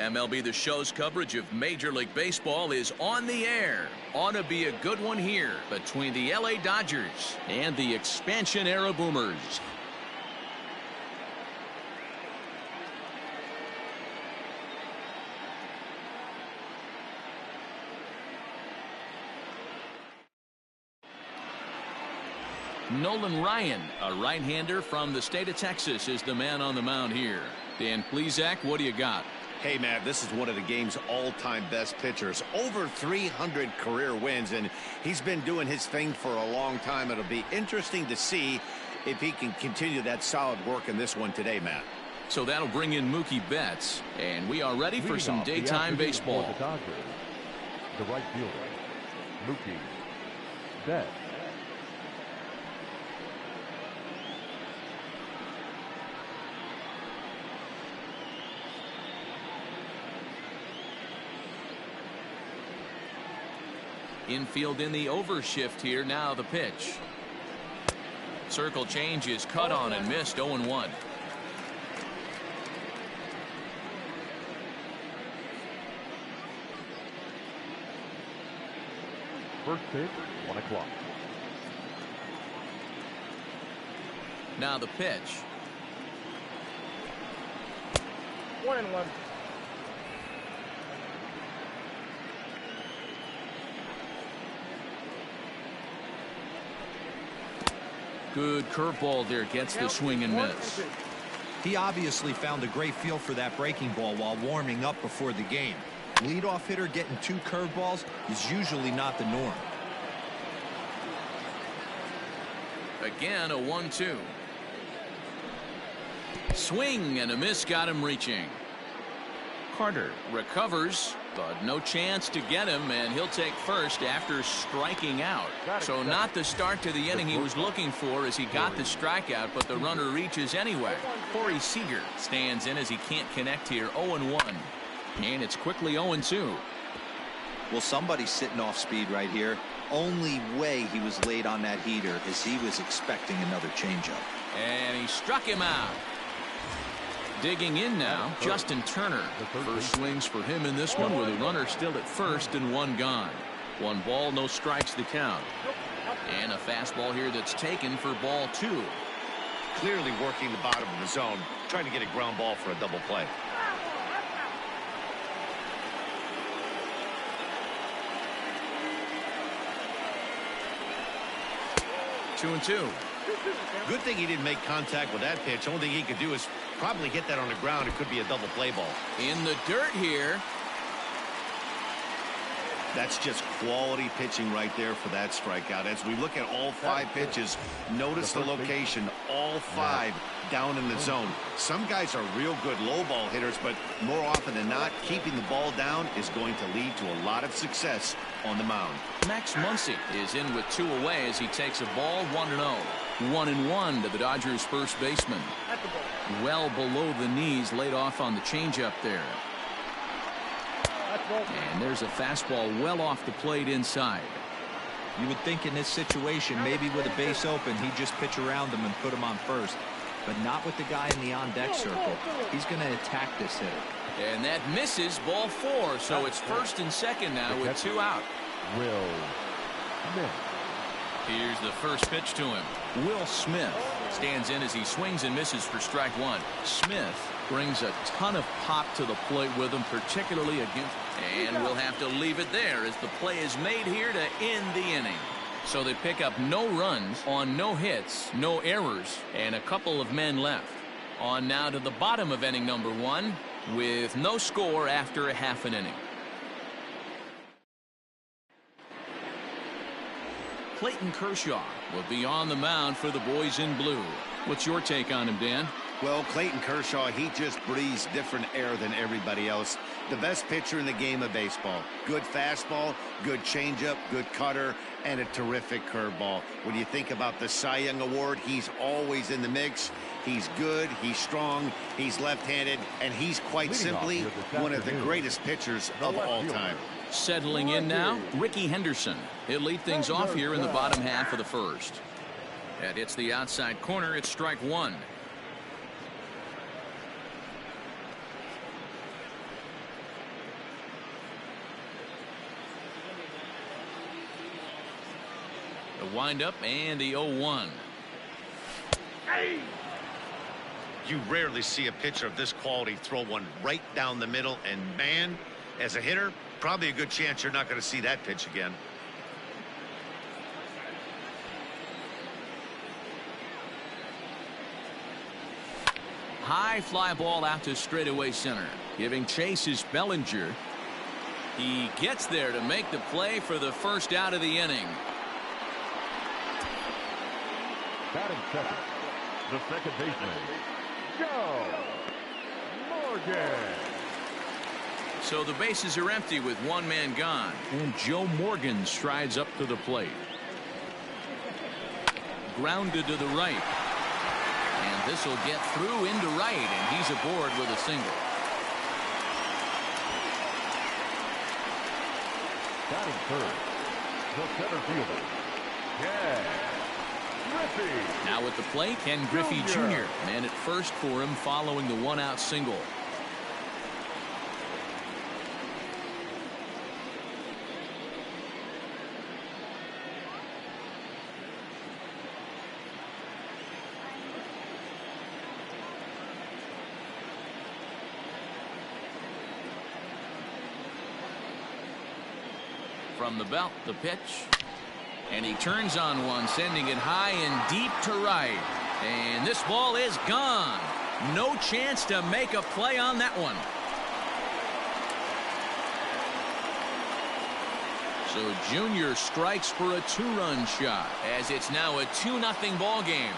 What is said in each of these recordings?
MLB The Show's coverage of Major League Baseball is on the air. Ought to be a good one here between the LA Dodgers and the expansion era Boomers. Nolan Ryan, a right-hander from the state of Texas, is the man on the mound here. Dan Plesac, what do you got? Hey, Matt, this is one of the game's all-time best pitchers. Over 300 career wins, and he's been doing his thing for a long time. It'll be interesting to see if he can continue that solid work in this one today, Matt. So that'll bring in Mookie Betts, and we are ready for some daytime baseball. The Dodgers, the right fielder, Mookie Betts. Infield in the overshift here. Now the pitch. Circle change is cut on and missed. 0-1. First pitch, 1 o'clock. Now the pitch. 1-1. Good curveball there, gets the swing and miss. He obviously found a great feel for that breaking ball while warming up before the game. Leadoff hitter getting 2 curveballs is usually not the norm. Again, a 1-2. Swing and a miss, got him reaching. Carter recovers, but no chance to get him, and he'll take first after striking out. So not the start to the inning he was looking for as he got the strikeout, but the runner reaches anyway. Corey Seager stands in as he can't connect here. 0-1. And it's quickly 0-2. Well, somebody's sitting off speed right here. Only way he was late on that heater is he was expecting another changeup. And he struck him out. Digging in now, Justin Turner. First swings for him in this one with a runner still at first and 1 gone. 1 ball, no strikes the count. And a fastball here that's taken for ball 2. Clearly working the bottom of the zone, trying to get a ground ball for a double play. Two and two. Good thing he didn't make contact with that pitch. Only thing he could do is probably hit that on the ground. It could be a double play ball. In the dirt here. That's just quality pitching right there for that strikeout. As we look at all 5 pitches, notice the location. All 5 down in the zone. Some guys are real good low ball hitters, but more often than not, keeping the ball down is going to lead to a lot of success on the mound. Max Muncy is in with 2 away as he takes a ball 1-0. 1-1 to the Dodgers first baseman. Well below the knees, laid off on the changeup there. And there's a fastball well off the plate inside. You would think in this situation, maybe with a base open, he'd just pitch around him and put him on first. But not with the guy in the on-deck circle. He's going to attack this hitter. And that misses, ball 4. So it's first and second now with 2 out. Will Smith. Here's the first pitch to him. Will Smith stands in as he swings and misses for strike 1. Smith brings a ton of pop to the plate with him, particularly against. And we'll have to leave it there as the play is made here to end the inning. So they pick up no runs on no hits, no errors, and a couple of men left. On now to the bottom of inning number 1 with no score after a half an inning. Clayton Kershaw will be on the mound for the boys in blue. What's your take on him, Dan? Well, Clayton Kershaw, he just breathes different air than everybody else. The best pitcher in the game of baseball. Good fastball, good changeup, good cutter, and a terrific curveball. When you think about the Cy Young Award, he's always in the mix. He's good, he's strong, he's left-handed, and he's quite simply one of the greatest pitchers of all time. Settling in now, Ricky Henderson. He'll lead things off here in the bottom half of the first. That hits the outside corner. It's strike 1. The windup and the 0-1. You rarely see a pitcher of this quality throw one right down the middle, and man, as a hitter, probably a good chance you're not going to see that pitch again. High fly ball out to straightaway center. Giving chase is Bellinger. He gets there to make the play for the first out of the inning. Batting second, the second baseman, Joe Morgan. So the bases are empty with one man gone. And Joe Morgan strides up to the plate. Grounded to the right. And this will get through into right, and he's aboard with a single. Batting third, the center fielder, Ken Griffey. Now at the plate, Ken Griffey Jr. Man at first for him following the one-out single. From the belt, the pitch. And he turns on one, sending it high and deep to right. And this ball is gone. No chance to make a play on that one. So Junior strikes for a two-run shot, as it's now a 2-0 ball game.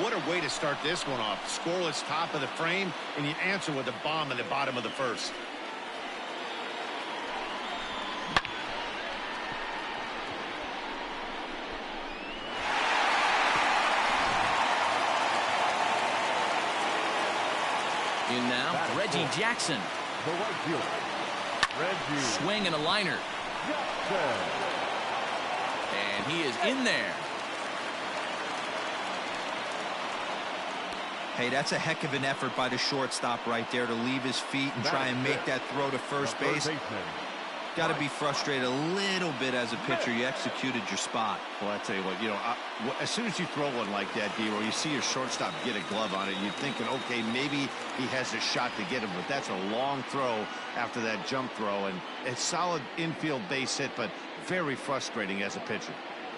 What a way to start this one off. Scoreless top of the frame, and you answer with a bomb in the bottom of the first. In now, Reggie Jackson. The right fielder, Reggie Swing and a liner. Jackson. And he is in there. Hey, that's a heck of an effort by the shortstop right there to leave his feet and try and make that throw to first base. Got to be frustrated a little bit as a pitcher. You executed your spot. Well, I tell you what, as soon as you throw one like that, D-Roll, you see your shortstop get a glove on it. You're thinking, okay, maybe he has a shot to get him, but that's a long throw after that jump throw, and it's solid infield base hit, but very frustrating as a pitcher.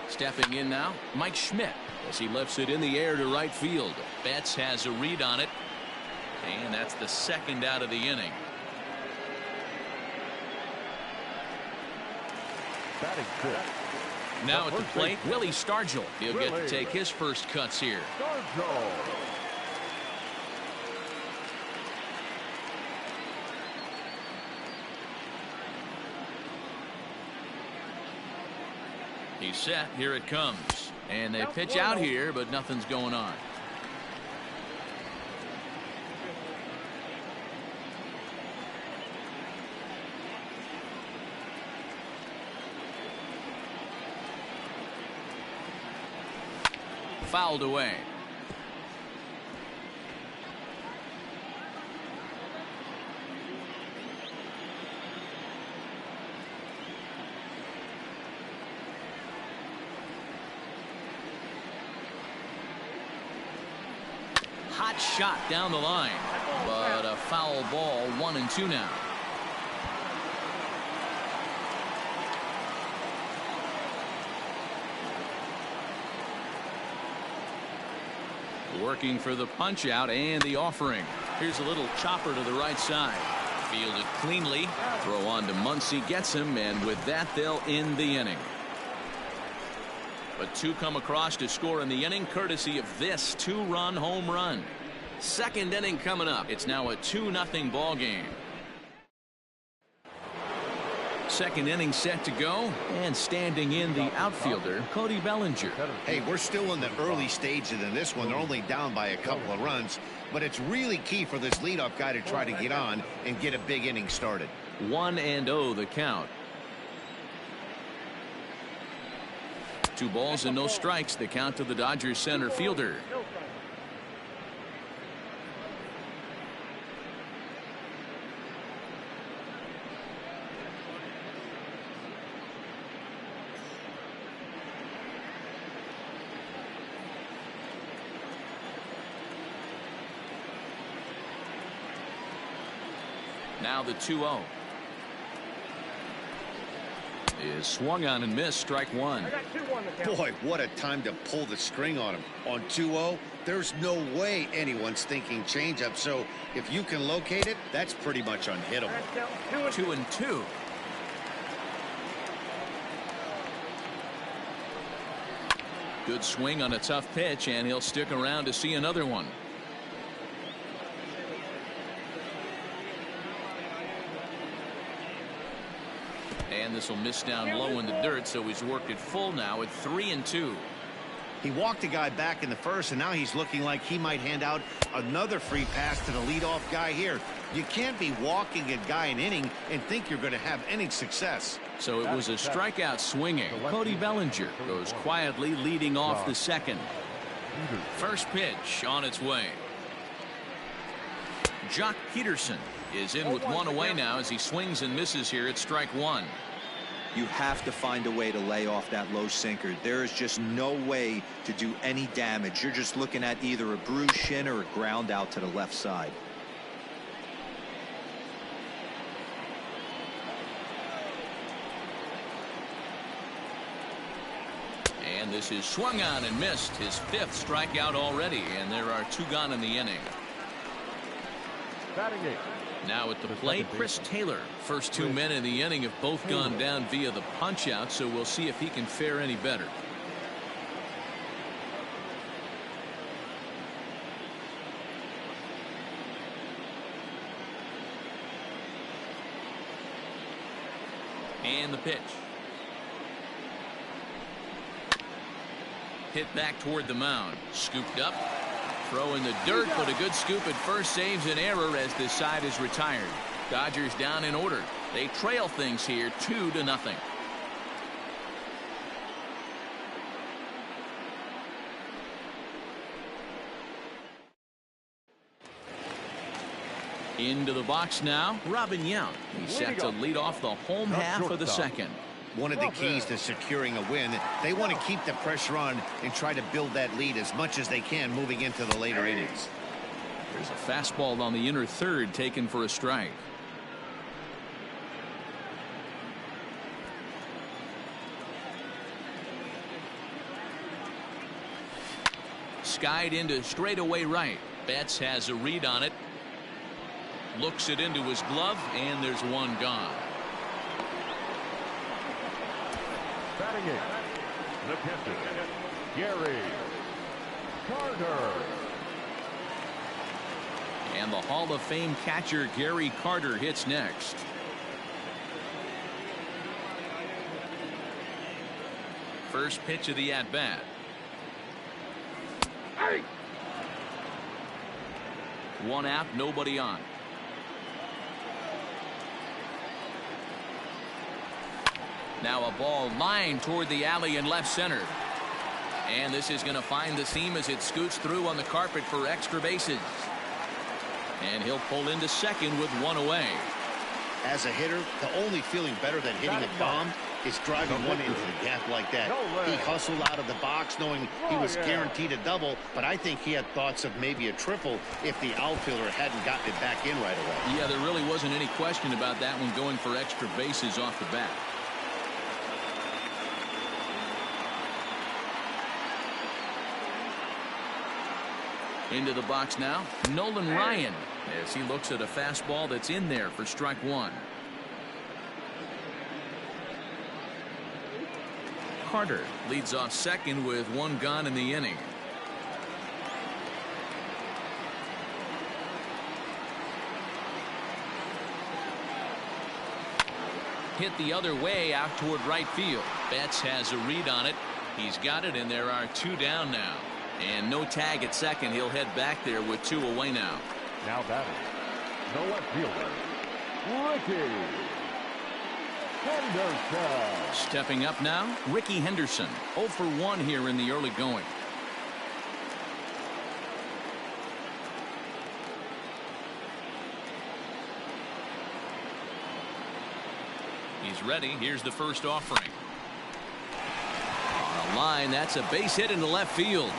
Stepping in now, Mike Schmidt, as he lifts it in the air to right field. Betts has a read on it, and that's the second out of the inning. Batting fifth. Now at the plate, Willie Stargell. He'll get to take his first cuts here. Stargell. He's set. Here it comes. And they pitch out here, but nothing's going on. Fouled away. Hot shot down the line, but a foul ball. 1-2 now. Working for the punch out and the offering. Here's a little chopper to the right side. Fielded cleanly. Throw on to Muncy, gets him, and with that they'll end the inning. But two come across to score in the inning courtesy of this two-run home run. Second inning coming up. It's now a 2-0 ball game. Second inning set to go, and standing in the outfielder, Cody Bellinger. Hey, we're still in the early stages in this one. They're only down by a couple of runs, but it's really key for this leadoff guy to try to get on and get a big inning started. 1-0 the count. 2 balls and no strikes. The count to the Dodgers center fielder. Now the 2-0 is swung on and missed. Strike 1. Boy, what a time to pull the string on him. On 2-0, there's no way anyone's thinking changeup. So if you can locate it, that's pretty much unhittable. 2-2. Good swing on a tough pitch, and he'll stick around to see another one. And this will miss down low in the dirt, so he's worked it full now at 3-2. He walked a guy back in the first, and now he's looking like he might hand out another free pass to the leadoff guy here. You can't be walking a guy an inning and think you're going to have any success. So it was a strikeout swinging. Cody Bellinger goes quietly leading off the second. First pitch on its way. Jock Peterson is in with 1 away now as he swings and misses here at strike 1. You have to find a way to lay off that low sinker. There is just no way to do any damage. You're just looking at either a bruised shin or a ground out to the left side. And this is swung on and missed. His 5th strikeout already, and there are 2 gone in the inning. Batting 8. Now at the plate, Chris Taylor. First 2 men in the inning have both gone down via the punch out, so we'll see if he can fare any better. And the pitch. Hit back toward the mound. Scooped up. Throw in the dirt, but a good scoop at first saves an error as this side is retired. Dodgers down in order. They trail things here 2-0. Into the box now, Robin Yount. He's set to lead off the home half of the second. One of the keys to securing a win, they want to keep the pressure on and try to build that lead as much as they can moving into the later innings. There's a fastball on the inner third taken for a strike. Skied into straightaway right. Betts has a read on it. Looks it into his glove, and there's 1 gone. Batting 8. The pitcher, Gary Carter. And the Hall of Fame catcher Gary Carter hits next. First pitch of the at-bat. 1 out, nobody on. Now a ball lined toward the alley in left center. And this is going to find the seam as it scoots through on the carpet for extra bases. And he'll pull into second with 1 away. As a hitter, the only feeling better than hitting a bomb is driving one into the gap like that. He hustled out of the box knowing he was guaranteed a double, but I think he had thoughts of maybe a triple if the outfielder hadn't gotten it back in right away. Yeah, there really wasn't any question about that one going for extra bases off the bat. Into the box now, Nolan Ryan, as he looks at a fastball that's in there for strike 1. Carter leads off second with 1 gone in the inning. Hit the other way out toward right field. Betts has a read on it. He's got it, and there are 2 down now. And no tag at second. He'll head back there with 2 away now. Now batting, the left fielder, Ricky Henderson. Stepping up now, Ricky Henderson. 0 for 1 here in the early going. He's ready. Here's the first offering. On a line, that's a base hit into left field.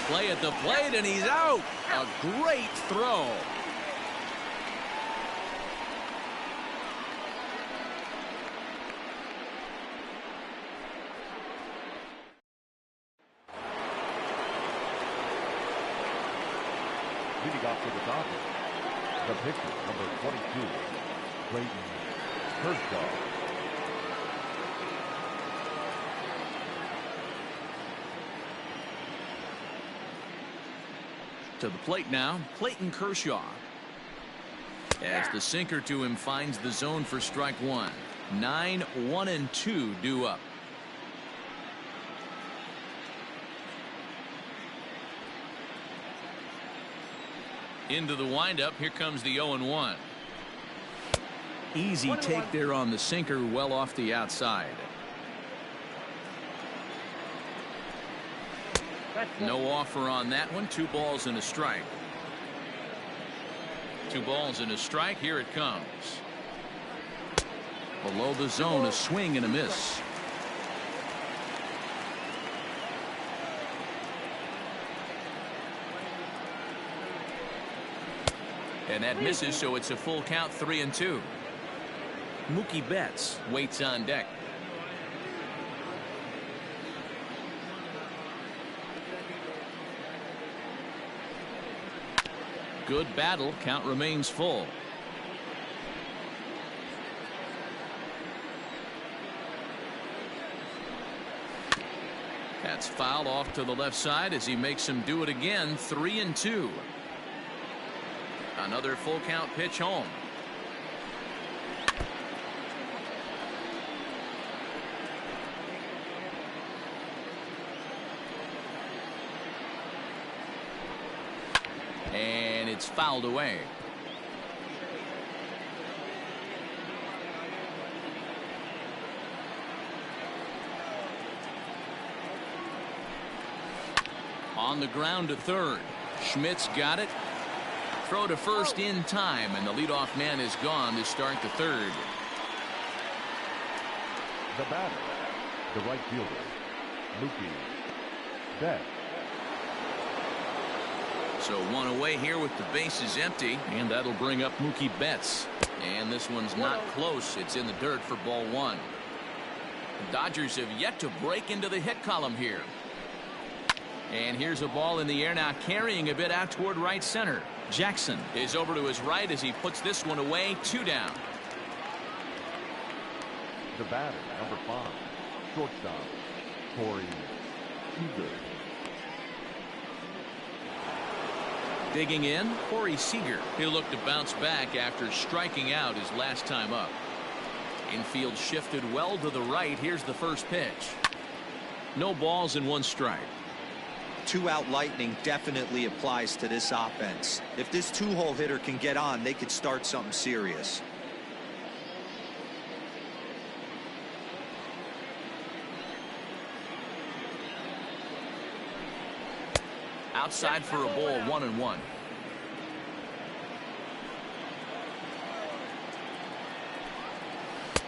Play at the plate, and he's out. A great throw. Leading off to the Dodgers, the pitcher, number 22, Clayton Kershaw. To the plate now, Clayton Kershaw. As the sinker to him finds the zone for strike one. 9-1-2 due up. Into the windup. Here comes the 0-1. Easy take there on the sinker, well off the outside. No offer on that one. 2 balls and a strike. 2 balls and a strike. Here it comes. Below the zone, a swing and a miss. And that misses, so it's a full count, 3-2. Mookie Betts waits on deck. Good battle. Count remains full. That's fouled off to the left side as he makes him do it again. 3-2. Another full count pitch home. And it's fouled away. On the ground to third. Schmidt's got it. Throw to first in time, and the leadoff man is gone to start the third. The batter, the right fielder, Mookie Betts. So 1 away here with the bases empty, and that'll bring up Mookie Betts. And this one's not close. It's in the dirt for ball 1. The Dodgers have yet to break into the hit column here. And here's a ball in the air now, carrying a bit out toward right center. Jackson is over to his right as he puts this one away. 2 down. The batter, number 5, shortstop, Korebeast. Digging in, Corey Seager. He'll look to bounce back after striking out his last time up. Infield shifted well to the right. Here's the first pitch. No balls and 1 strike. 2-out lightning definitely applies to this offense. If this 2-hole hitter can get on, they could start something serious. Outside for a ball, 1-1.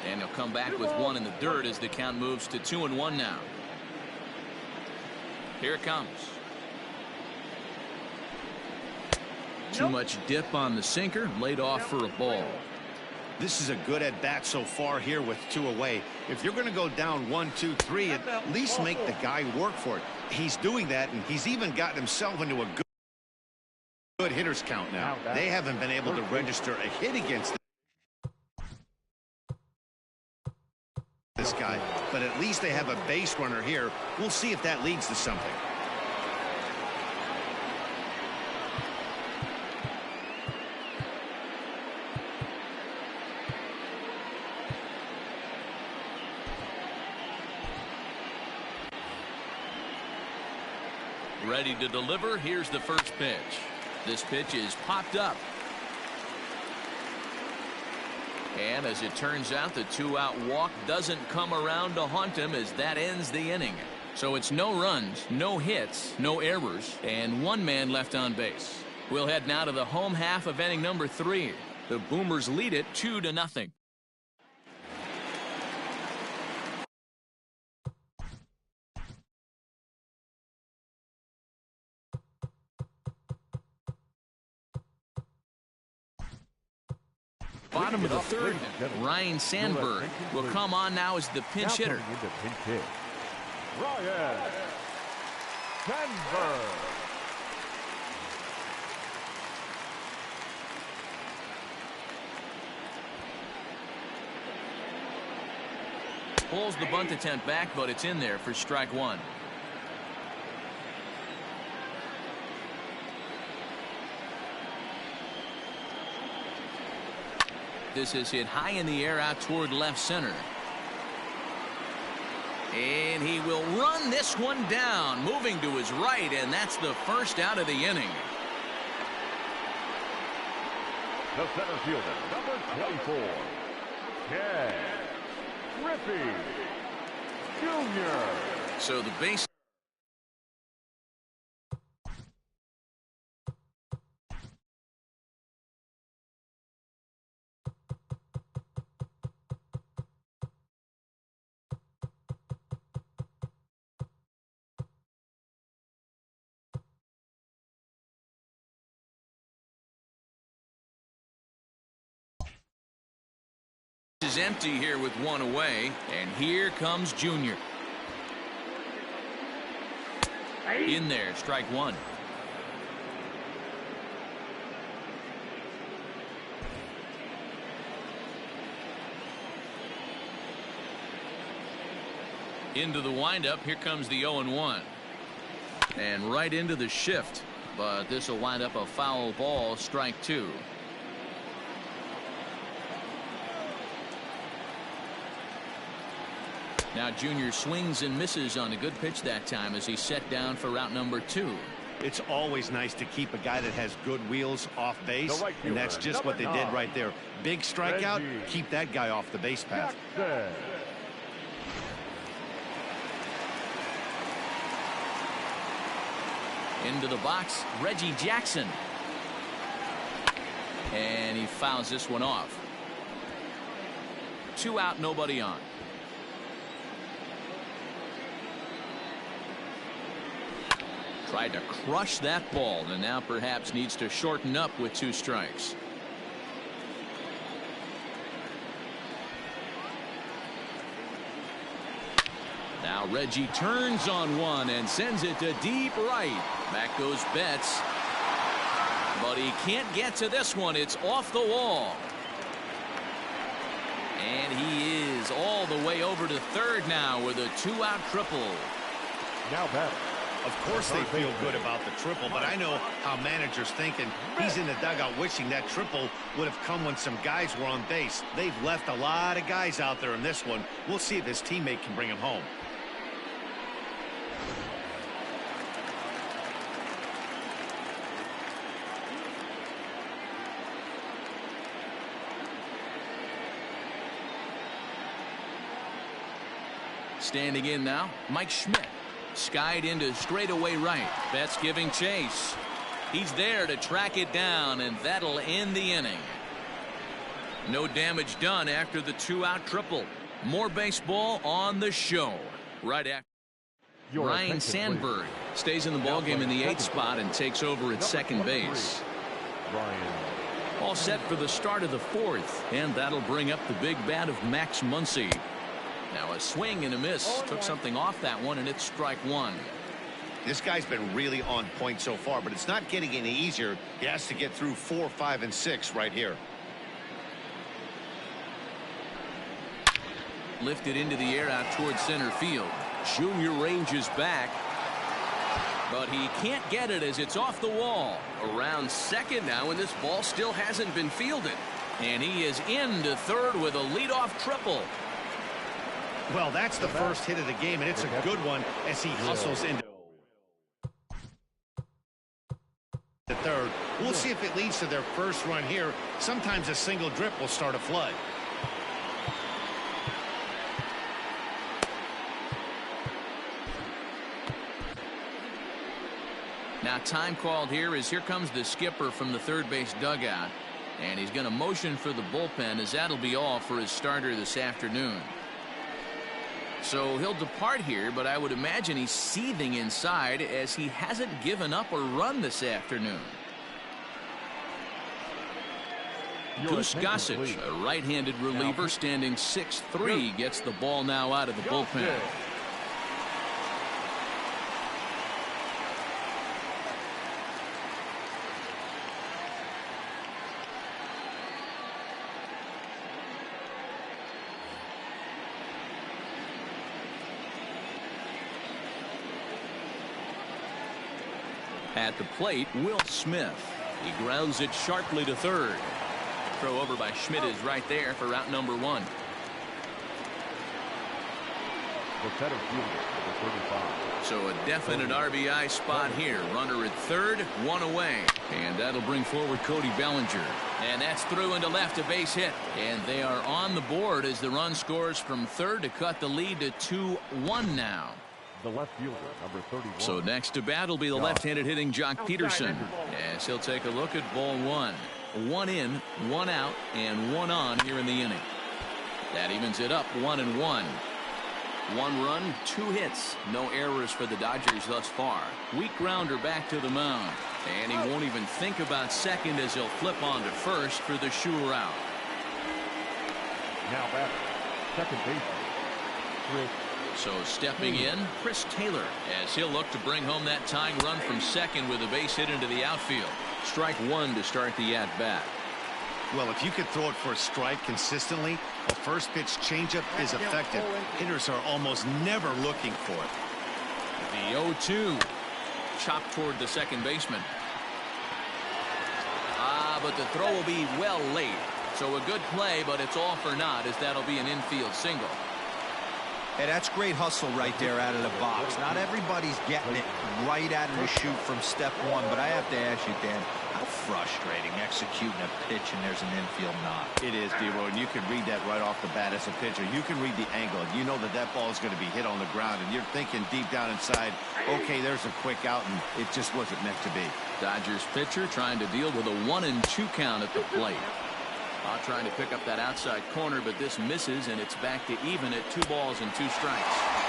And he'll come back with 1 in the dirt as the count moves to 2-1 now. Here it comes. Too much dip on the sinker, laid off for a ball. This is a good at bat so far here with 2 away. If you're going to go down 1, 2, 3, at least make the guy work for it. He's doing that, and he's even gotten himself into a good hitters count now. They haven't been able to register a hit against this guy, but at least they have a base runner here. We'll see if that leads to something. Ready to deliver. Here's the first pitch. This pitch is popped up. And as it turns out, the 2-out walk doesn't come around to haunt him as that ends the inning. So it's no runs, no hits, no errors, and 1 man left on base. We'll head now to the home half of inning number 3. The Boomers lead it 2-0. Bottom of the 3rd, Ryan Sandberg will come on now as the pinch hitter. Ryan Sandberg. Pulls the bunt attempt back, but it's in there for strike 1. This is hit high in the air out toward left center. And he will run this one down, moving to his right, and that's the first out of the inning. The center fielder, number 24, Ken Griffey Jr. So the base. Is empty here with 1 away, and here comes Junior. In there, strike 1. Into the windup, here comes the 0-1. And right into the shift, but this will wind up a foul ball, strike 2. Now Junior swings and misses on a good pitch that time as he's set down for route number 2. It's always nice to keep a guy that has good wheels off base, and that's just what they did right there. Big strikeout, keep that guy off the base path. Into the box, Reggie Jackson. And he fouls this one off. 2 out, nobody on. Tried to crush that ball, and now perhaps needs to shorten up with 2 strikes. Now Reggie turns on one and sends it to deep right. Back goes Betts. But he can't get to this one. It's off the wall. And he is all the way over to third now with a 2-out triple. Now batter. Of course they feel good about the triple, but I know how managers thinking. He's in the dugout wishing that triple would have come when some guys were on base. They've left a lot of guys out there in this one. We'll see if his teammate can bring him home. Standing in now, Mike Schmidt. Skied into straightaway right. Betts giving chase. He's there to track it down, and that'll end the inning. No damage done after the 2-out triple. More baseball on the show. Right after. Ryan Sandberg stays in the ballgame in the 8th spot and takes over at second base. All set for the start of the 4th, and that'll bring up the big bat of Max Muncy. Now a swing and a miss. Took something off that one, and it's strike 1. This guy's been really on point so far, but it's not getting any easier. He has to get through 4, 5, and 6 right here. Lifted into the air out towards center field. Junior ranges back, but he can't get it as it's off the wall. Around second now, and this ball still hasn't been fielded. And he is into third with a leadoff triple. Well, that's the first hit of the game, and it's a good one as he hustles into the third. We'll see if it leads to their first run here. Sometimes a single drip will start a flood. Now time called here as here comes the skipper from the third base dugout. And he's going to motion for the bullpen as that'll be all for his starter this afternoon. So he'll depart here, but I would imagine he's seething inside as he hasn't given up a run this afternoon. Goose Gossage, a right-handed reliever standing 6'3", gets the ball now out of the bullpen. At the plate, Will Smith. He grounds it sharply to third. Throw over by Schmidt is right there for route number 1. The center fielder, number 35. So a definite RBI spot here. Runner at third, 1 away. And that'll bring forward Cody Bellinger. And that's through into left, a base hit. And they are on the board as the run scores from third to cut the lead to 2-1 now. The left fielder, number 31. So next to bat will be the left-handed hitting Jock Peterson. As he'll take a look at ball 1. 1 in, 1 out, and 1 on here in the inning. That evens it up 1-1. 1 run, 2 hits. No errors for the Dodgers thus far. Weak grounder back to the mound. And he won't even think about second as he'll flip on to first for the sure out. Now back, second baseman, Chris. So stepping in, Chris Taylor, as he'll look to bring home that tying run from second with a base hit into the outfield. Strike 1 to start the at-bat. Well, if you could throw it for a strike consistently, a first pitch changeup is effective. Hitters are almost never looking for it. The 0-2. Chopped toward the second baseman. But the throw will be well late. So a good play, but it's all for naught as that'll be an infield single. Hey, that's great hustle right there out of the box. Not everybody's getting it right out of the chute from step 1, but I have to ask you, Dan, how frustrating executing a pitch and there's an infield knock. It is, D-Roy, and you can read that right off the bat as a pitcher. You can read the angle. You know that that ball is going to be hit on the ground, and you're thinking deep down inside, okay, there's a quick out, and it just wasn't meant to be. Dodgers pitcher trying to deal with a 1-2 count at the plate. Trying to pick up that outside corner, but this misses, and it's back to even at 2 balls and 2 strikes.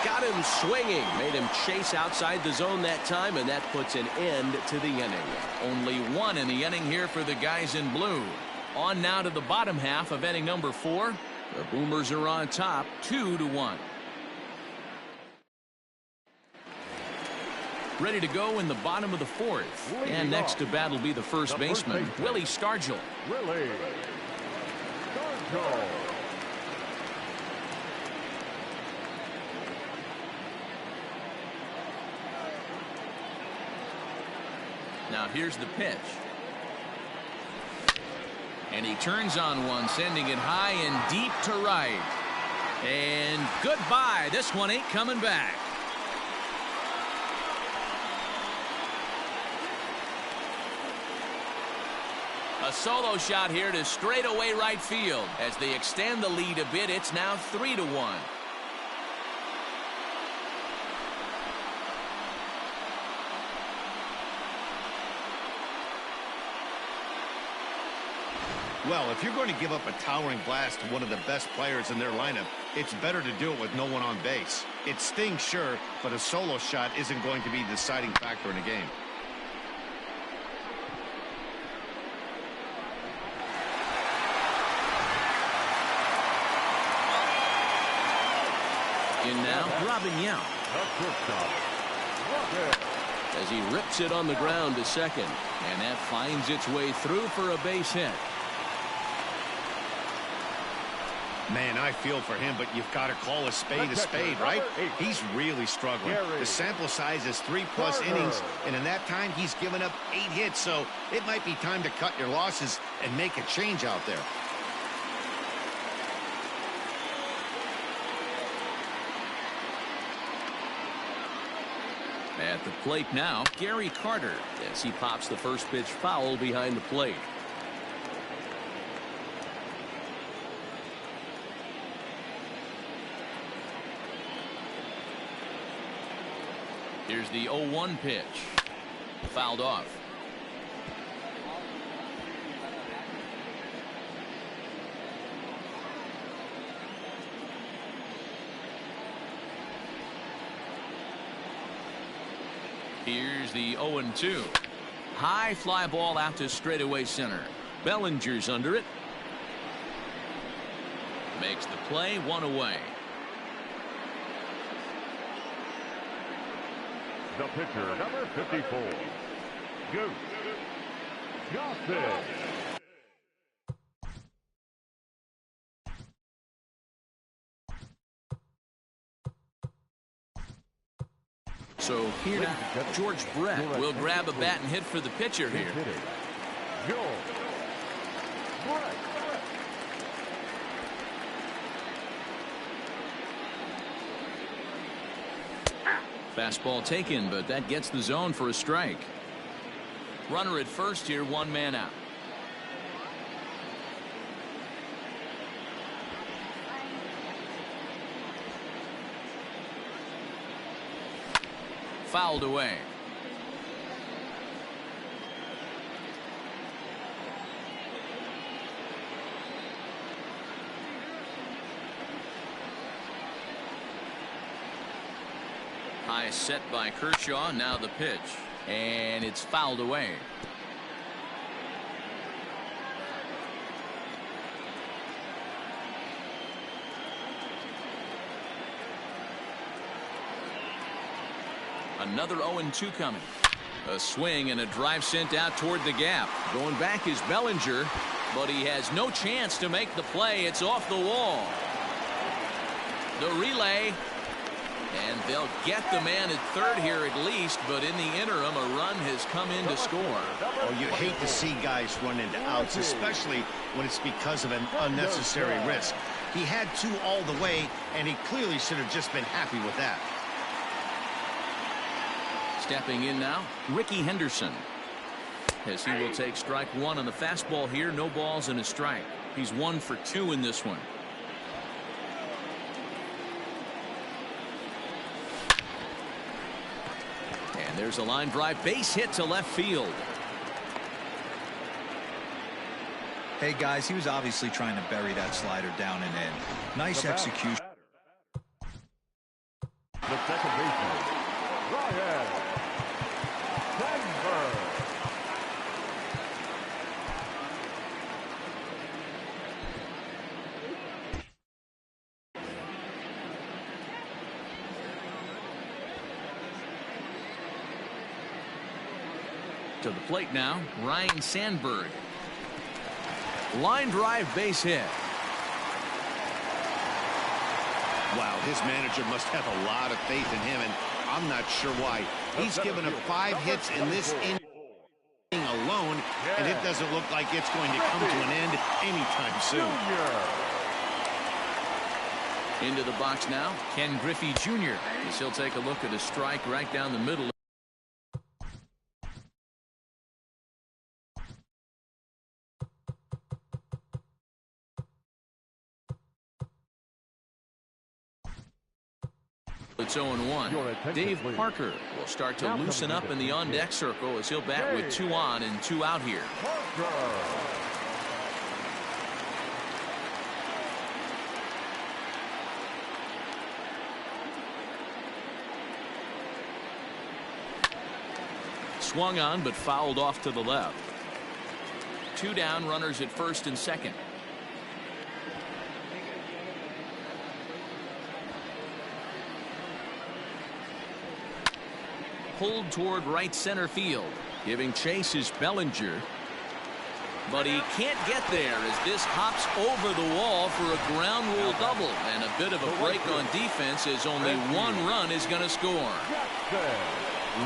Got him swinging. Made him chase outside the zone that time, and that puts an end to the inning. Only 1 in the inning here for the guys in blue. On now to the bottom half of inning number 4. The Boomers are on top, 2-1. Ready to go in the bottom of the 4th. And next to bat will be the first baseman, Willie Stargell. Willie Stargell. Now here's the pitch. And he turns on one, sending it high and deep to right. And goodbye. This one ain't coming back. A solo shot here to straightaway right field. As they extend the lead a bit, it's now 3-1. Well, if you're going to give up a towering blast to one of the best players in their lineup, it's better to do it with no one on base. It stings, sure, but a solo shot isn't going to be the deciding factor in a game. In now, Robin Yount. As he rips it on the ground to second. And that finds its way through for a base hit. Man, I feel for him, but you've got to call a spade, right? He's really struggling. The sample size is 3+ innings, and in that time, he's given up 8 hits, so it might be time to cut your losses and make a change out there. At the plate now, Gary Carter, as he pops the first pitch foul behind the plate. Here's the 0-1 pitch. Fouled off. Here's the 0-2. High fly ball out to straightaway center. Bellinger's under it. Makes the play, one away. The pitcher, number 54, Goose Johnson. So here, George Brett will grab a bat and hit for the pitcher here. George Brett. Fastball taken, but that gets the zone for a strike. Runner at first here, one man out. Fouled away. High set by Kershaw. Now the pitch, and it's fouled away. Another 0-2 coming. A swing and a drive sent out toward the gap. Going back is Bellinger, but he has no chance to make the play. It's off the wall. The relay, and they'll get the man at third here at least, but in the interim, a run has come in to score. Oh, you hate to see guys run into outs, especially when it's because of an unnecessary risk. He had two all the way, and he clearly should have just been happy with that. Stepping in now, Ricky Henderson, as he will take strike one on the fastball here. No balls and a strike. He's 1 for 2 in this one. And there's a line drive base hit to left field. Hey guys, he was obviously trying to bury that slider down and in. Nice execution. The second baseman, Ryan Sandberg. To the plate now, Ryan Sandberg. Line drive base hit. Wow, his manager must have a lot of faith in him, and I'm not sure why. He's given up 5 hits in this inning alone, and it doesn't look like it's going to come to an end anytime soon. Into the box now, Ken Griffey Jr. as he'll take a look at a strike right down the middle. It's 0-1. Dave Parker will start to loosen up in the on-deck circle as he'll bat with 2 on and 2 out here. Swung on but fouled off to the left. 2 down, runners at first and second. Pulled toward right center field. Giving chase is Bellinger. But he can't get there as this hops over the wall for a ground rule double. And a bit of a break on defense as only 1 run is going to score.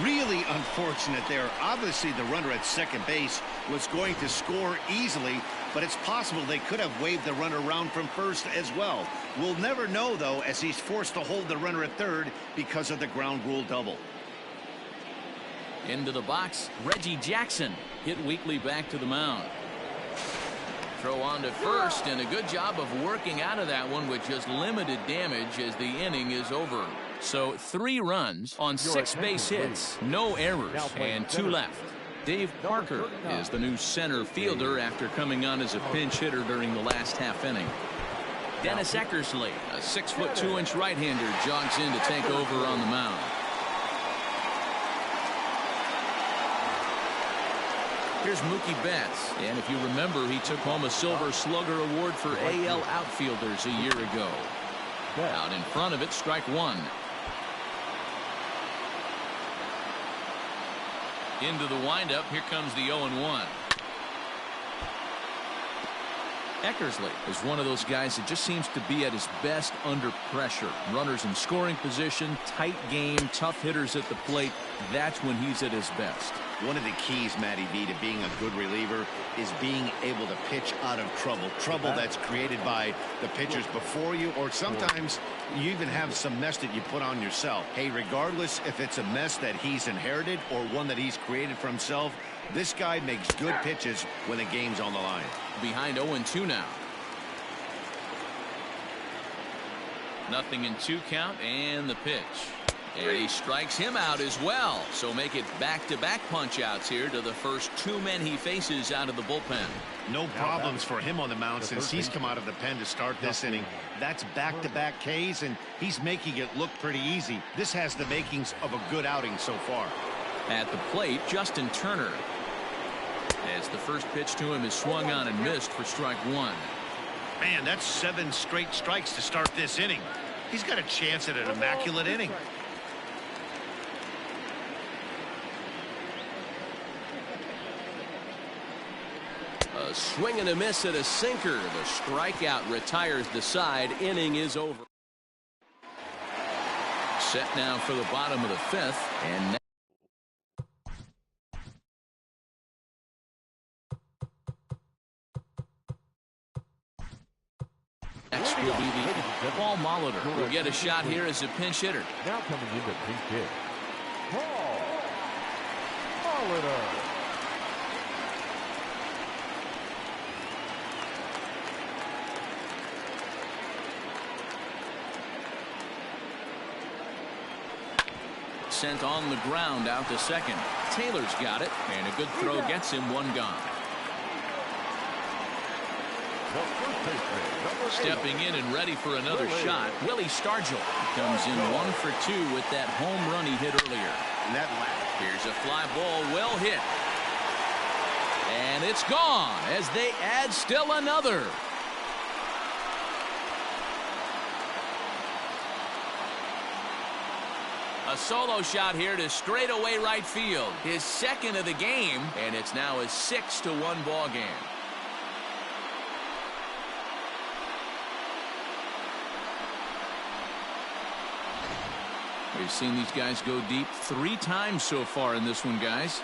Really unfortunate there. Obviously, the runner at second base was going to score easily, but it's possible they could have waved the runner around from first as well. We'll never know, though, as he's forced to hold the runner at third because of the ground rule double. Into the box, Reggie Jackson hit weakly back to the mound. Throw on to first, and a good job of working out of that one with just limited damage as the inning is over. So 3 runs on 6 base hits, no errors, and 2 left. Dave Parker is the new center fielder after coming on as a pinch hitter during the last half inning. Dennis Eckersley, a 6' 2" right-hander, jogs in to take over on the mound. Here's Mookie Betts, and if you remember, he took home a Silver Slugger Award for AL outfielders a year ago. Out in front of it, strike 1. Into the windup, here comes the 0-1. Eckersley is one of those guys that just seems to be at his best under pressure. Runners in scoring position, tight game, tough hitters at the plate. That's when he's at his best. One of the keys, Matty V, to being a good reliever is being able to pitch out of trouble. Trouble that's created by the pitchers before you, or sometimes you even have some mess that you put on yourself. Hey, regardless if it's a mess that he's inherited or one that he's created for himself, this guy makes good pitches when the game's on the line. Behind 0-2 now. 0-2 count, and the pitch. And he strikes him out as well. So make it back-to-back punch-outs here to the first 2 men he faces out of the bullpen. No problems for him on the mound since he's come out of the pen to start this inning. That's back-to-back Ks, and he's making it look pretty easy. This has the makings of a good outing so far. At the plate, Justin Turner. As the first pitch to him is swung on and missed for strike 1. Man, that's 7 straight strikes to start this inning. He's got a chance at an immaculate inning. A swing and a miss at a sinker. The strikeout retires the side. Inning is over. Set now for the bottom of the 5th, and next will be the Paul Molitor, who will get a shot here as a pinch hitter. Now coming in to pinch hit, Paul Molitor. Sent on the ground out to second. Taylor's got it, and a good throw gets him 1 gone. Stepping in and ready for another shot, Willie Stargell comes in 1 for 2 with that home run he hit earlier. Here's a fly ball, well hit. And it's gone as they add still another. A solo shot here to straightaway right field. His 2nd of the game, and it's now a 6-1 ball game. We've seen these guys go deep 3 times so far in this one, guys.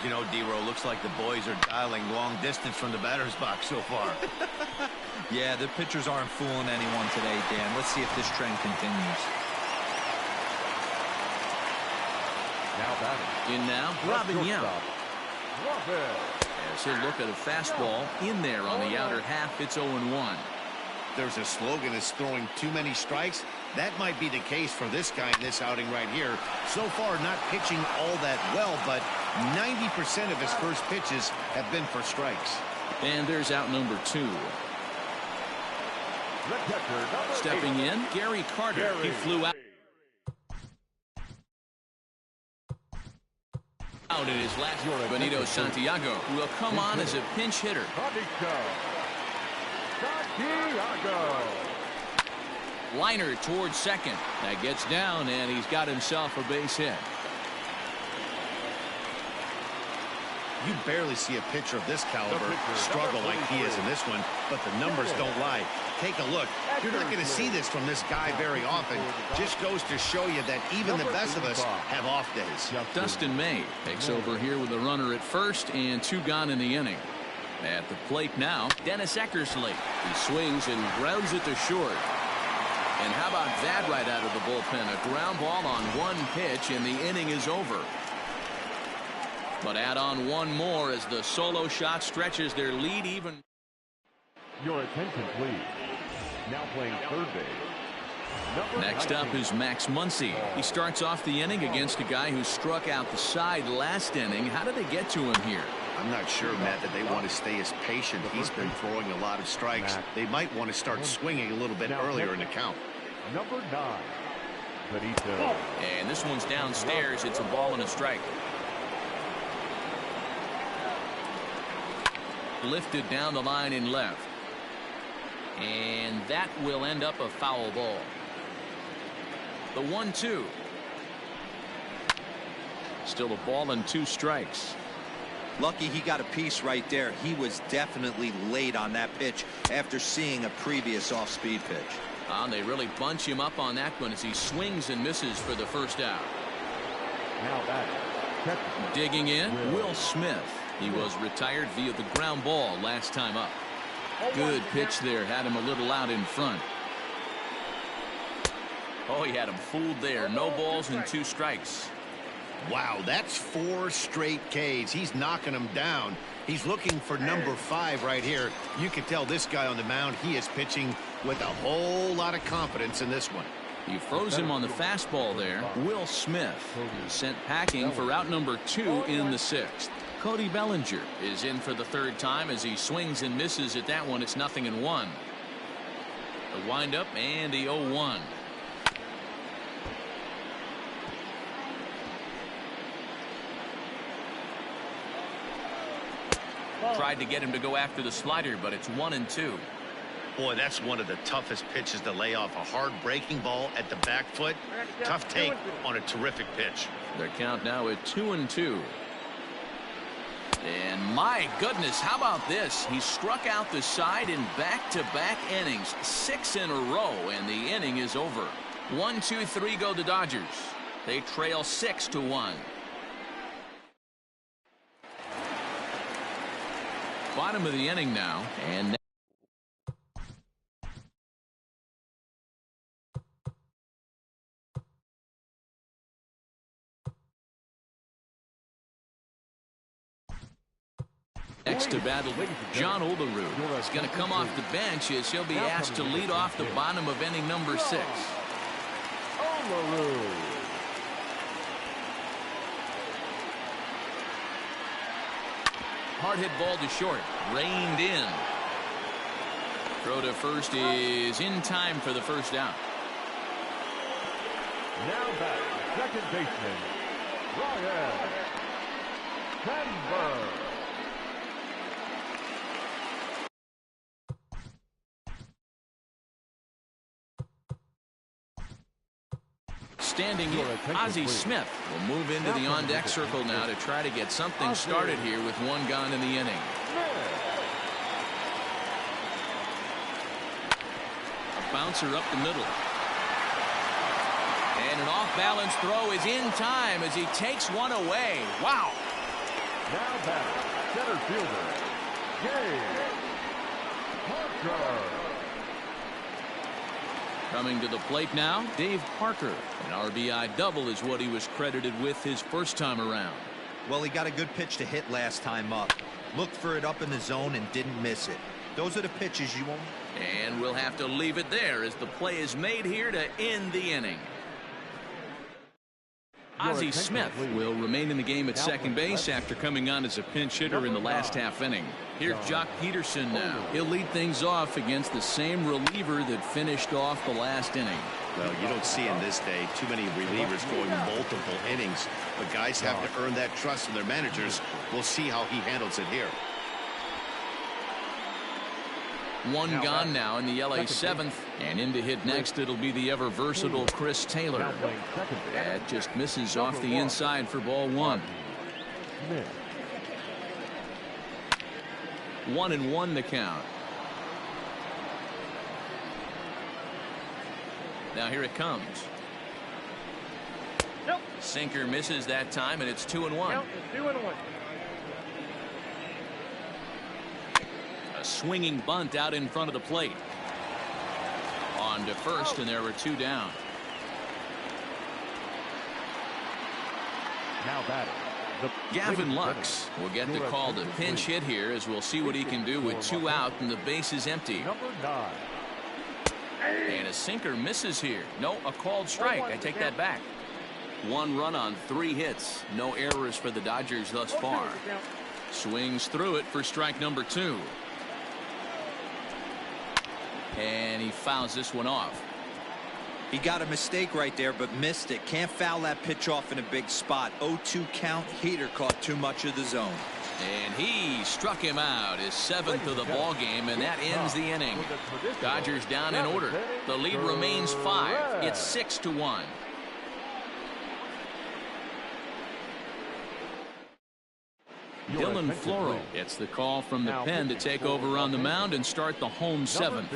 You know, D-Row, looks like the boys are dialing long distance from the batter's box so far. Yeah, the pitchers aren't fooling anyone today, Dan. Let's see if this trend continues. Now batting. In now, Robin Yount. As he'll look at a fastball in there on the outer half, it's 0-1. There's a slogan that's throwing too many strikes. That might be the case for this guy in this outing right here. So far, not pitching all that well, but 90% of his first pitches have been for strikes. And there's out number 2. Stepping in, Gary Carter. He flew out in his last. Benito Santiago will come on as a pinch hitter. Liner towards second. That gets down, and he's got himself a base hit. You barely see a pitcher of this caliber struggle like he is in this one, but the numbers don't lie. Take a look. You're not going to see this from this guy very often. Just goes to show you that even the best of us have off days. Dustin May takes over here with a runner at first and 2 gone in the inning. At the plate now, Dennis Eckersley. He swings and grounds it to short. And how about that right out of the bullpen? A ground ball on 1 pitch, and the inning is over. But add on 1 more as the solo shot stretches their lead even. Your attention, please. Now playing third base, Next up is Max Muncy. He starts off the inning against a guy who struck out the side last inning. How did they get to him here? I'm not sure, Matt, that they want to stay as patient. He's been throwing a lot of strikes. They might want to start swinging a little bit earlier in the count. Number 9, Benito. And this one's downstairs. It's a ball and a strike. Lifted down the line in left. And that will end up a foul ball. The 1-2. Still a ball and 2 strikes. Lucky he got a piece right there. He was definitely late on that pitch after seeing a previous off-speed pitch. They really bunch him up on that one as he swings and misses for the first out. Now back. Digging in, Will Smith. He was retired via the ground ball last time up. Good pitch there. Had him a little out in front. Oh, he had him fooled there. No balls and 2 strikes. Wow, that's 4 straight Ks. He's knocking them down. He's looking for number 5 right here. You can tell this guy on the mound, he is pitching with a whole lot of confidence in this one. He froze him on the fastball there. Will Smith is sent packing for out number 2 in the 6th. Cody Bellinger is in for the 3rd time as he swings and misses at that one. It's 0-1. The windup and the 0-1. Tried to get him to go after the slider, but it's 1-2. Boy, that's one of the toughest pitches to lay off. A hard breaking ball at the back foot. Tough take on a terrific pitch. Their count now at 2-2. And my goodness, how about this? He struck out the side in back-to-back innings, 6 in a row, and the inning is over. 1-2-3 go the Dodgers. They trail 6-1. Bottom of the inning now, and next to battle, John Olerud is going to come off the bench as he'll be asked to lead off the bottom of inning number 6. Hard hit ball to short, reined in. Throw to first is in time for the first out. Now back, second baseman, Ryan Sandberg. Standing in, Ozzie Smith will move into the on-deck circle now to try to get something started here with 1 gone in the inning. A bouncer up the middle. And an off-balance throw is in time as he takes one away. Wow. Now back, center fielder, Dave Parker. Coming to the plate now, Dave Parker. An RBI double is what he was credited with his first time around. Well, he got a good pitch to hit last time up. Looked for it up in the zone and didn't miss it. Those are the pitches you won't. And we'll have to leave it there as the play is made here to end the inning. Ozzie Smith will remain in the game at second base after coming on as a pinch hitter in the last half inning. Here's Jock Peterson now. He'll lead things off against the same reliever that finished off the last inning. Well, you don't see in this day too many relievers going multiple innings, but guys have to earn that trust from their managers. We'll see how he handles it here. 1 gone now in the LA 7th, and in to hit next it'll be the ever versatile Chris Taylor. That just misses off the inside for ball 1. 1-1 the count. Now here it comes. Sinker misses that time, and it's 2-1. 2-1. A swinging bunt out in front of the plate. On to first, and there were 2 down. Now batting, Gavin Lux will get the call to pinch hit here as we'll see what he can do with 2 out and the base is empty. Number 9. And a sinker misses here. No, a called strike. I take that back. 1 run on 3 hits. No errors for the Dodgers thus far. Swings through it for strike number 2. And he fouls this one off. He got a mistake right there, but missed it. Can't foul that pitch off in a big spot. 0-2 count. Heater caught too much of the zone. And he struck him out, his 7th of the ball game, and that ends the inning. Dodgers down in order. The lead remains 5. It's 6-1. Dylan Floro gets the call from the pen to take over on the mound and start the home 7th.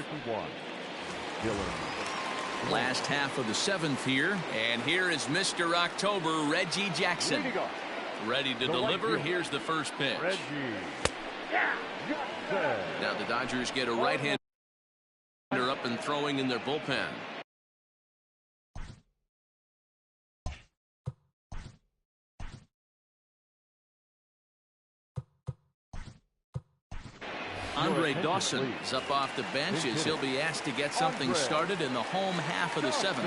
Last half of the 7th here, and here is Mr. October, Reggie Jackson. Ready to deliver. Here's the first pitch. Now the Dodgers get a right-hander up and throwing in their bullpen. Andre Dawson is up off the bench as he'll be asked to get something started in the home half of the 7th.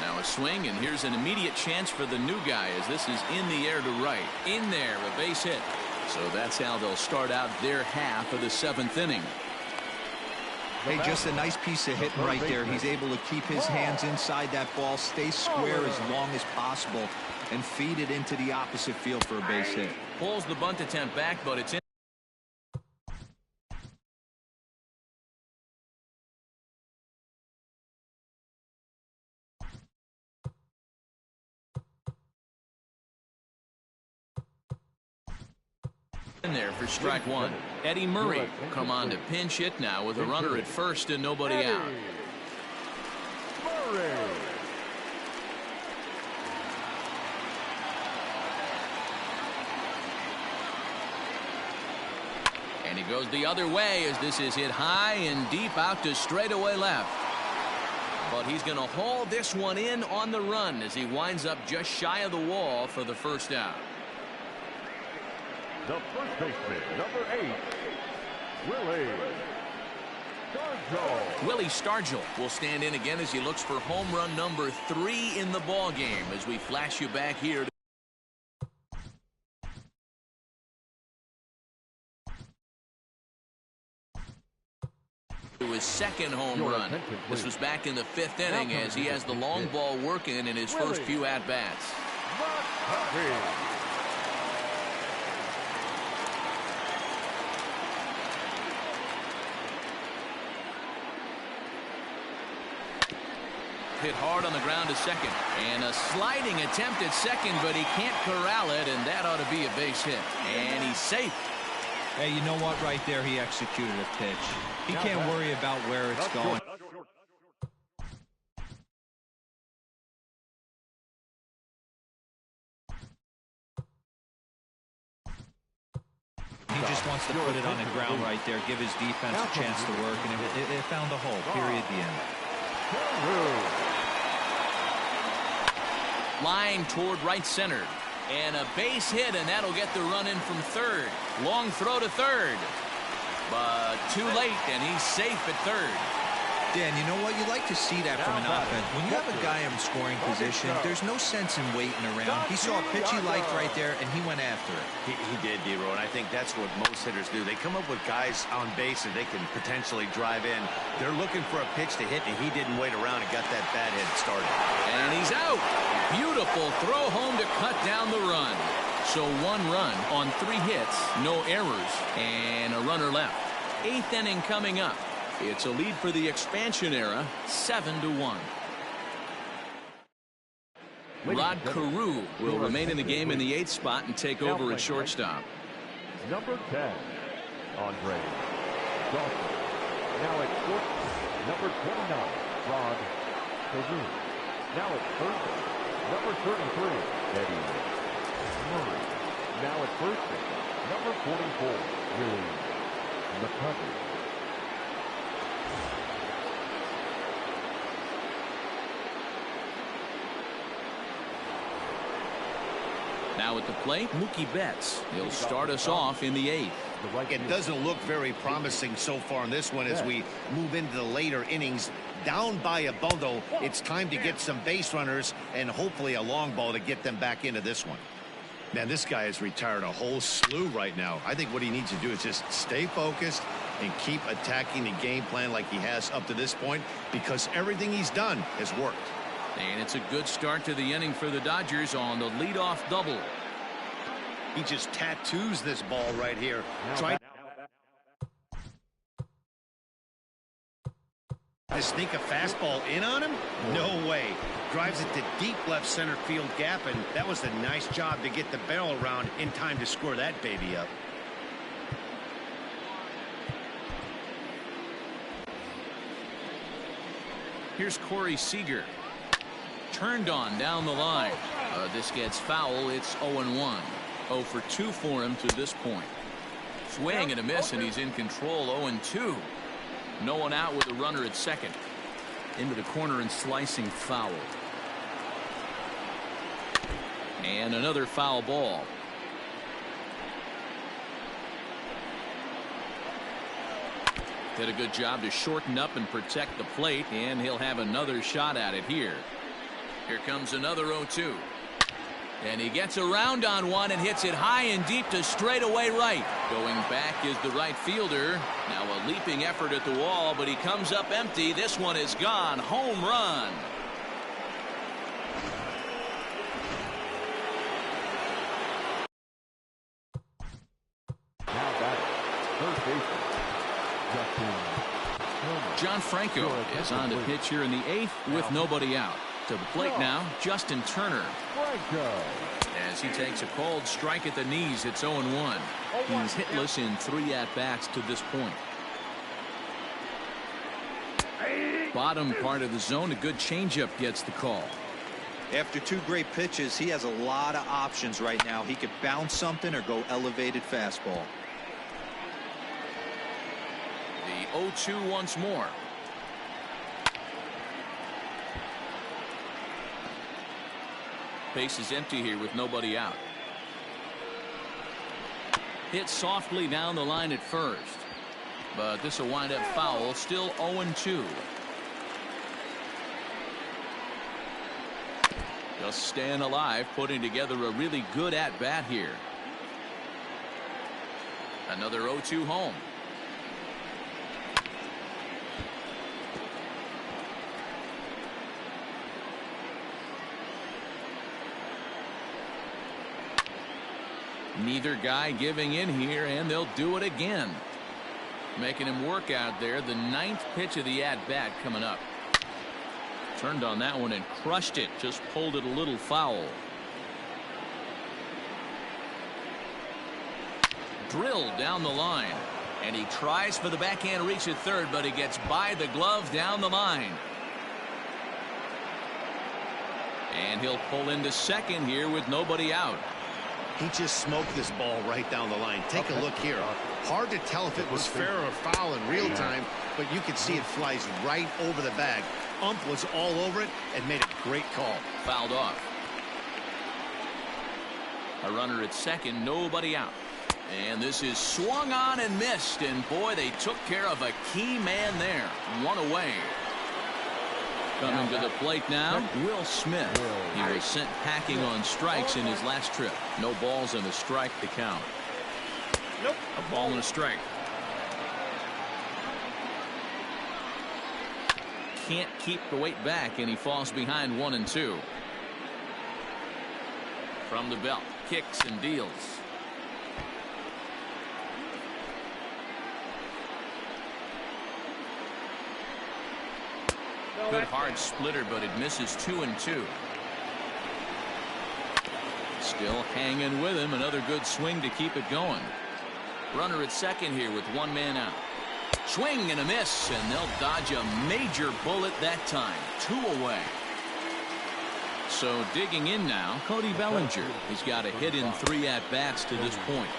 Now a swing, and here's an immediate chance for the new guy as this is in the air to right. In there, a base hit. So that's how they'll start out their half of the 7th inning. Hey, just a nice piece of hitting right there. He's able to keep his hands inside that ball, stay square as long as possible, and feed it into the opposite field for a base hit. Pulls the bunt attempt back, but it's in. In there for strike 1. Eddie Murray will come on to pinch hit now with a runner at first and nobody out. And he goes the other way as this is hit high and deep out to straightaway left. But he's going to haul this one in on the run as he winds up just shy of the wall for the first out. The first baseman, number 8, Willie Stargell will stand in again as he looks for home run number 3 in the ball game as we flash you back here to his second home run. This was back in the 5th inning as he has the long ball working in his first few at-bats. Hit hard on the ground to second, and a sliding attempt at second, but he can't corral it, and that ought to be a base hit, and he's safe. Hey, you know what? Right there, he executed a pitch. He can't worry about where it's going. He just wants to put it on the ground right there, give his defense a chance to work, and it found a hole. Period. The end. Line toward right center, and a base hit, and that'll get the run in from third. Long throw to third, but too late, and he's safe at third. Dan, you know what? You like to see that from an offense. When you have a guy in scoring position, there's no sense in waiting around. He saw a pitch he liked right there, and he went after it. He did, D-Row, and I think that's what most hitters do. They come up with guys on base that they can potentially drive in. They're looking for a pitch to hit, and he didn't wait around and got that bad hit started. And he's out. Beautiful throw home to cut down the run. So 1 run on 3 hits, no errors, and a runner left. 8th inning coming up. It's a lead for the expansion era, 7-1. Rod Carew will remain in the game in the 8th spot and take over at shortstop. Number 10, Andre Dawson. Now at short, number 29, Rod Carew. Now at first, number 33, Eddie Murray. Now at first, number 44, Willie McCutcheon. Now at the plate, Mookie Betts. He'll start us off in the 8th. the right It field. doesn't look very promising so far in this one as we move into the later innings. Down by a bundle, it's time to get some base runners and hopefully a long ball to get them back into this one. Man, this guy has retired a whole slew right now. I think what he needs to do is just stay focused and keep attacking the game plan like he has up to this point, because everything he's done has worked. And it's a good start to the inning for the Dodgers on the leadoff double. He just tattoos this ball right here. Try to sneak a fastball in on him? No way. Drives it to deep left center field gap, and that was a nice job to get the barrel around in time to score that baby up. Here's Corey Seager. Turned on down the line. This gets foul. It's 0-1. 0 for 2 for him to this point. Swing and a miss, and he's in control. 0-2. No one out with a runner at second. Into the corner and slicing foul. And another foul ball. Did a good job to shorten up and protect the plate, and he'll have another shot at it here. Here comes another 0-2. And he gets around on one and hits it high and deep to straightaway right. Going back is the right fielder. Now a leaping effort at the wall, but he comes up empty. This one is gone. Home run. Now batting, third baseman, John Franco is on the pitch here in the 8th with nobody out. To the plate now, Justin Turner. Franco. As he takes a cold strike at the knees, it's 0-1. He's hitless in 3 at-bats to this point. Bottom part of the zone, a good changeup gets the call. After 2 great pitches, he has a lot of options right now. He could bounce something or go elevated fastball. The 0-2 once more. Base is empty here with nobody out. Hit softly down the line at first. But this will wind up foul. Still 0-2. Just staying alive, putting together a really good at-bat here. Another 0-2 home. Neither guy giving in here, and they'll do it again. Making him work out there. The 9th pitch of the at-bat coming up. Turned on that one and crushed it. Just pulled it a little foul. Drilled down the line. And he tries for the backhand reach at third, but he gets by the glove down the line. And he'll pull into second here with nobody out. He just smoked this ball right down the line. Take a look here. Hard to tell if it was fair or foul in real time, but you can see it flies right over the bag. Ump was all over it and made a great call. Fouled off. A runner at second, nobody out. And this is swung on and missed, and boy, they took care of a key man there. One away. Coming to the plate now, Will Smith. He was sent packing on strikes in his last trip. No balls and a strike to count. Nope. A ball and a strike. Can't keep the weight back, and he falls behind 1-2. From the belt, kicks and deals. Good hard splitter, but it misses 2-2. Still hanging with him. Another good swing to keep it going. Runner at second here with 1 man out. Swing and a miss, and they'll dodge a major bullet that time. 2 away. So digging in now, Cody Bellinger. He's got a hit in 3 at-bats to this point.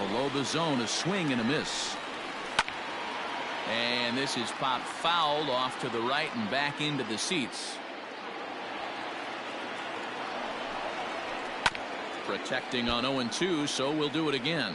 Below the zone, a swing and a miss. And this is popped fouled off to the right and back into the seats. Protecting on 0-2, so we'll do it again.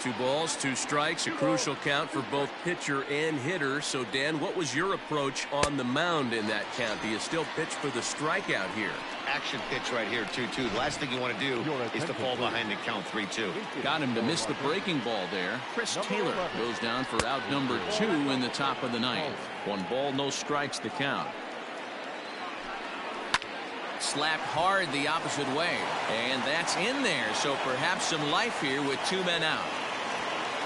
2 balls, 2 strikes, a crucial count for both pitcher and hitter. So, Dan, what was your approach on the mound in that count? Do you still pitch for the strikeout here? Action pitch right here, 2-2. The last thing you want to do is to fall behind the count 3-2. Got him to miss the breaking ball there. Chris Taylor goes down for out number 2 in the top of the 9th. 1 ball, no strikes to count. Slapped hard the opposite way, and that's in there. So perhaps some life here with 2 men out.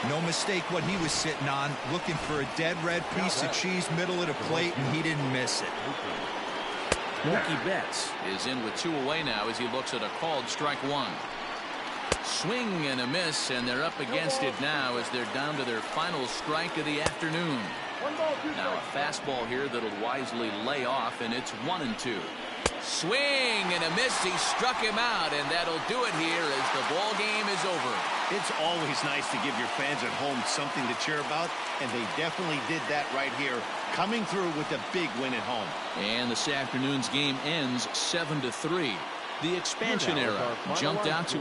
No mistake what he was sitting on, looking for a dead red piece of cheese middle of the plate, and he didn't miss it. Mookie Betts is in with 2 away now as he looks at a called strike 1. Swing and a miss, and they're up against it now as they're down to their final strike of the afternoon. Now a fastball here that'll wisely lay off, and it's 1-2. Swing and a miss. He struck him out, and that'll do it here as the ball game is over. It's always nice to give your fans at home something to cheer about, and they definitely did that right here, coming through with a big win at home. And this afternoon's game ends 7-3. The expansion era jumped out to